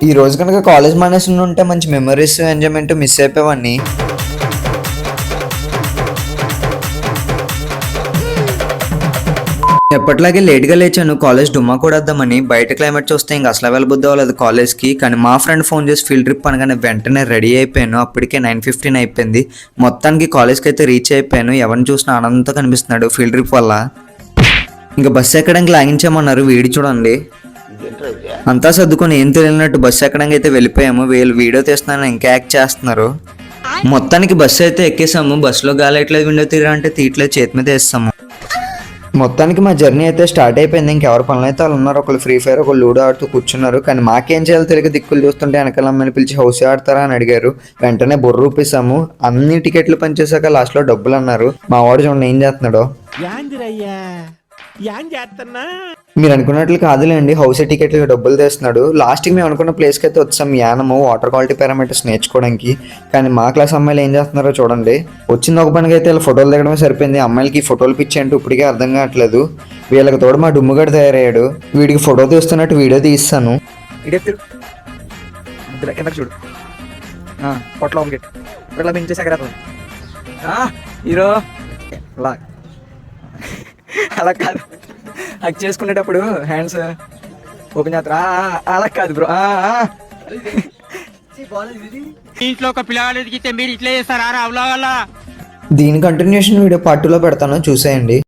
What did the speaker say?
ఈ రోజు కనుక కాలేజ్ మానేసి ఉంటే మంచి మెమరీస్ ఎంజాయ్మెంట్ మిస్ అయిపోయేవాడిని. ఎప్పటిలాగే లేట్గా లేచాను కాలేజ్ డుమ్మా కొడేద్దామని. బయట క్లైమేట్ చూస్తే ఇంకా అసలు వెళ్ళబుద్ధి అవ్వలేదు కాలేజ్కి. కానీ మా ఫ్రెండ్ ఫోన్ చేసి ఫీల్డ్ ట్రిప్ అనగానే వెంటనే రెడీ అయిపోయాను. అప్పటికే 9:15 అయిపోయింది. మొత్తానికి కాలేజ్కి అయితే రీచ్ అయిపోయాను. ఎవరిని చూసినా ఆనందంతో కనిపిస్తున్నాడు ఫీల్డ్ ట్రిప్ వల్ల. ఇంకా బస్సు ఎక్కడానికి లాగించామన్నారు. వీడి చూడండి, అంతా సర్దుకొని ఏం తెలియనట్టు బస్సు ఎక్కడానికి అయితే వెళ్ళిపోయాము. వీళ్ళు వీడియో తీస్తున్నాను ఇంకా యాక్ట్ చేస్తున్నారు. మొత్తానికి బస్సు అయితే ఎక్కేసాము. బస్సులో గాలి ఎట్లేదు, విండో తీరా అంటే తీయట్లేదు, చేతి మీద వేస్తాము. మొత్తానికి మా జర్నీ అయితే స్టార్ట్ అయిపోయింది. ఇంకెవరి పనులు అయితే వాళ్ళు ఉన్నారు. ఒకళ్ళు ఫ్రీ ఫైర్, ఒకళ్ళు లూడో ఆడుతూ కూర్చున్నారు. కానీ మాకేం చేయాలో తెలియక దిక్కులు చూస్తుంటే వెనకాల అమ్మని పిలిచి హౌస్ ఆడతారా అని అడిగారు. వెంటనే బుర్ర రూపిస్తాము. అన్ని టికెట్లు పనిచేసాక లాస్ట్లో డబ్బులు అన్నారు. మా వాడు చూడండి ఏం చేస్తున్నాడో. మీరు అనుకున్నట్లు కాదులేండి, హౌస్ టికెట్లకి డబ్బులు తెస్తున్నాడు. లాస్ట్కి మేము అనుకున్న ప్లేస్కి అయితే వచ్చాం, యానము వాటర్ క్వాలిటీ పారామీటర్స్ నేర్చుకోవడానికి. కానీ మా క్లాస్ అమ్మాయిలు ఏం చేస్తున్నారో చూడండి. వచ్చింది ఒక పనికి అయితే ఇలా ఫోటోలు దిగడమే సరిపోయింది. అమ్మాయిలకి ఫోటోలు పిచ్చి అంటూ ఇప్పటికే అర్థం కావట్లేదు. వీళ్ళకి తోడు మా డుమ్ముగడు తయారయ్యాడు. వీడికి ఫోటో తీస్తున్నట్టు వీడియో తీస్తాను. చూడు పొట్లో హీరో అలా కాదు, హక్ చేసుకునేటప్పుడు హ్యాండ్స్ ఓపెన్ చేస్తారా? అలా కాదు బ్రో. ఇంట్లో ఒక పిల్లగాడు ఎదిగితే మీరు ఇట్లా చేస్తారా? దీని కంటిన్యూషన్ వీడియో పార్ట్ 2లో పెడతాను, చూసేయండి.